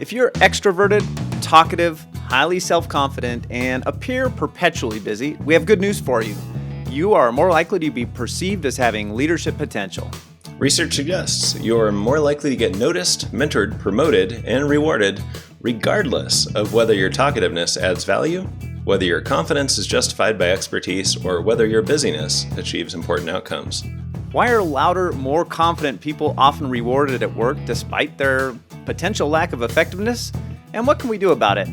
If you're extroverted, talkative, highly self-confident, and appear perpetually busy, we have good news for you. You are more likely to be perceived as having leadership potential. Research suggests you're more likely to get noticed, mentored, promoted, and rewarded regardless of whether your talkativeness adds value, whether your confidence is justified by expertise, or whether your busyness achieves important outcomes. Why are louder, more confident people often rewarded at work despite their potential lack of effectiveness? And what can we do about it?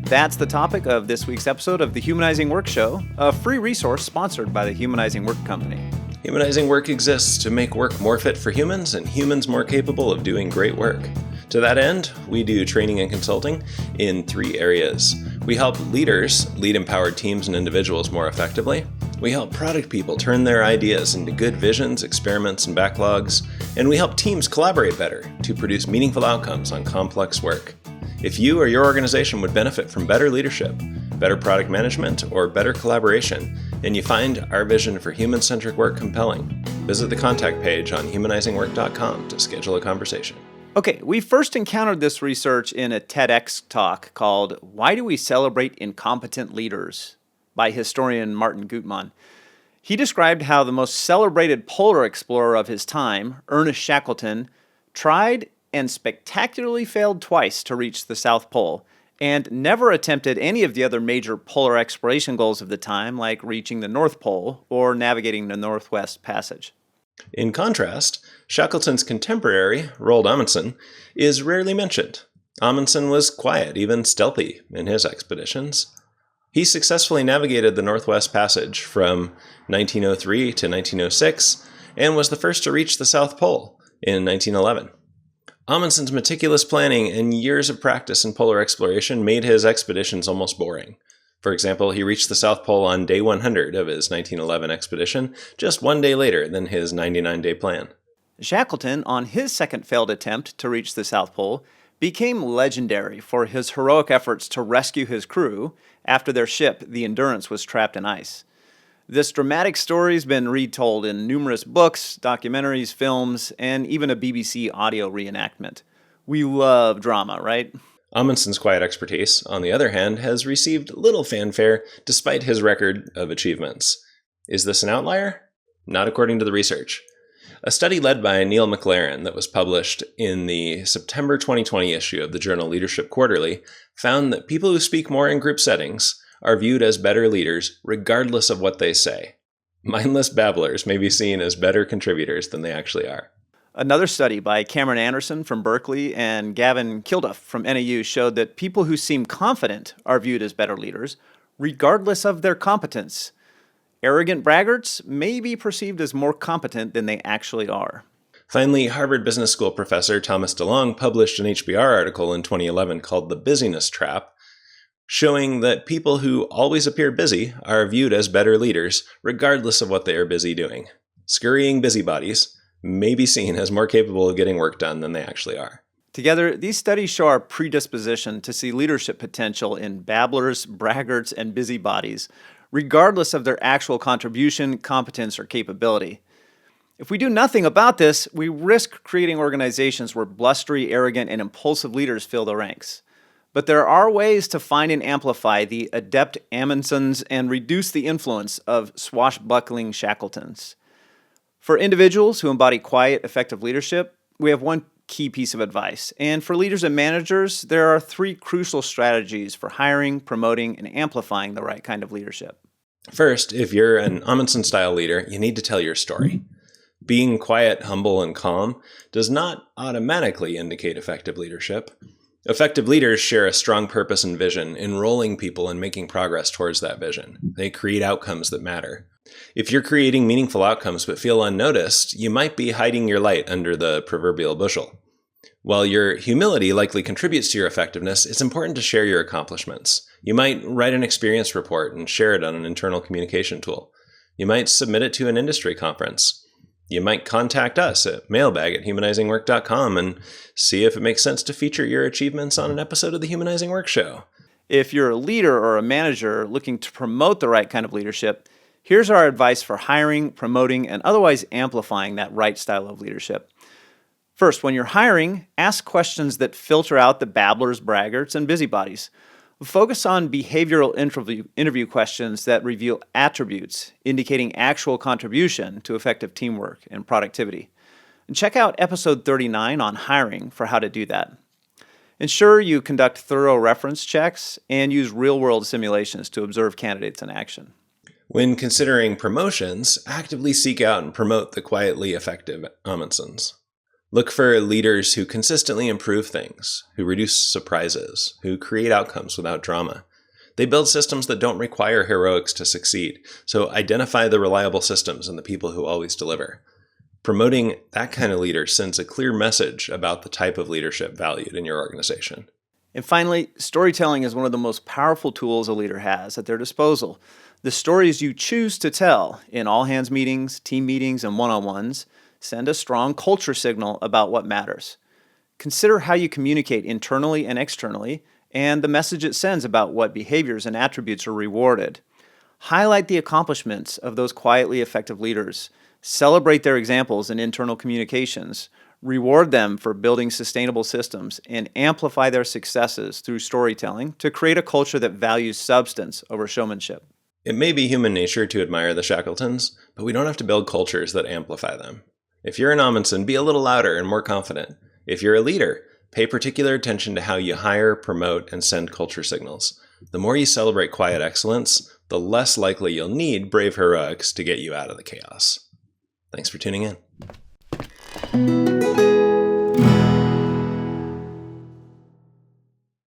That's the topic of this week's episode of the Humanizing Work Show, a free resource sponsored by the Humanizing Work Company. Humanizing Work exists to make work more fit for humans and humans more capable of doing great work. To that end, we do training and consulting in 3 areas. We help leaders lead empowered teams and individuals more effectively. We help product people turn their ideas into good visions, experiments, and backlogs. And we help teams collaborate better to produce meaningful outcomes on complex work. If you or your organization would benefit from better leadership, better product management, or better collaboration, and you find our vision for human-centric work compelling, visit the contact page on humanizingwork.com to schedule a conversation. Okay, we first encountered this research in a TEDx talk called Why Do We Celebrate Incompetent Leaders? By historian Martin Gutmann. He described how the most celebrated polar explorer of his time, Ernest Shackleton, tried and spectacularly failed twice to reach the South Pole, and never attempted any of the other major polar exploration goals of the time, like reaching the North Pole or navigating the Northwest Passage. In contrast, Shackleton's contemporary, Roald Amundsen, is rarely mentioned. Amundsen was quiet, even stealthy, in his expeditions. He successfully navigated the Northwest Passage from 1903 to 1906 and was the first to reach the South Pole in 1911. Amundsen's meticulous planning and years of practice in polar exploration made his expeditions almost boring. For example, he reached the South Pole on day 100 of his 1911 expedition, just 1 day later than his 99-day plan. Shackleton, on his second failed attempt to reach the South Pole, became legendary for his heroic efforts to rescue his crew after their ship, the Endurance, was trapped in ice. This dramatic story has been retold in numerous books, documentaries, films, and even a BBC audio reenactment. We love drama, right? Amundsen's quiet expertise, on the other hand, has received little fanfare despite his record of achievements. Is this an outlier? Not according to the research. A study led by Neil McLaren that was published in the September 2020 issue of the journal Leadership Quarterly found that people who speak more in group settings are viewed as better leaders regardless of what they say. Mindless babblers may be seen as better contributors than they actually are. Another study by Cameron Anderson from Berkeley and Gavin Kilduff from NAU showed that people who seem confident are viewed as better leaders, regardless of their competence. Arrogant braggarts may be perceived as more competent than they actually are. Finally, Harvard Business School professor Thomas DeLong published an HBR article in 2011 called The Busyness Trap, showing that people who always appear busy are viewed as better leaders, regardless of what they are busy doing. Scurrying busybodies may be seen as more capable of getting work done than they actually are. Together, these studies show our predisposition to see leadership potential in babblers, braggarts, and busybodies, regardless of their actual contribution, competence, or capability. If we do nothing about this, we risk creating organizations where blustery, arrogant, and impulsive leaders fill the ranks. But there are ways to find and amplify the adept Amundsens and reduce the influence of swashbuckling Shackletons. For individuals who embody quiet, effective leadership, we have one key piece of advice. And for leaders and managers, there are 3 crucial strategies for hiring, promoting, and amplifying the right kind of leadership. First, if you're an Amundsen-style leader, you need to tell your story. Being quiet, humble, and calm does not automatically indicate effective leadership. Effective leaders share a strong purpose and vision, enrolling people and making progress towards that vision. They create outcomes that matter. If you're creating meaningful outcomes but feel unnoticed, you might be hiding your light under the proverbial bushel. While your humility likely contributes to your effectiveness, it's important to share your accomplishments. You might write an experience report and share it on an internal communication tool. You might submit it to an industry conference. You might contact us at mailbag@humanizingwork.com and see if it makes sense to feature your achievements on an episode of the Humanizing Work Show. If you're a leader or a manager looking to promote the right kind of leadership, here's our advice for hiring, promoting, and otherwise amplifying that right style of leadership. First, when you're hiring, ask questions that filter out the babblers, braggarts, and busybodies. Focus on behavioral interview questions that reveal attributes indicating actual contribution to effective teamwork and productivity. And check out episode 39 on hiring for how to do that. Ensure you conduct thorough reference checks and use real-world simulations to observe candidates in action. When considering promotions, actively seek out and promote the quietly effective Amundsens. Look for leaders who consistently improve things, who reduce surprises, who create outcomes without drama. They build systems that don't require heroics to succeed, so identify the reliable systems and the people who always deliver. Promoting that kind of leader sends a clear message about the type of leadership valued in your organization. And finally, storytelling is one of the most powerful tools a leader has at their disposal. The stories you choose to tell in all-hands meetings, team meetings, and one-on-ones send a strong culture signal about what matters. Consider how you communicate internally and externally, and the message it sends about what behaviors and attributes are rewarded. Highlight the accomplishments of those quietly effective leaders. Celebrate their examples in internal communications. Reward them for building sustainable systems, and amplify their successes through storytelling to create a culture that values substance over showmanship. It may be human nature to admire the Shackletons, but we don't have to build cultures that amplify them. If you're an Amundsen, be a little louder and more confident. If you're a leader, pay particular attention to how you hire, promote, and send culture signals. The more you celebrate quiet excellence, the less likely you'll need brave heroics to get you out of the chaos. Thanks for tuning in.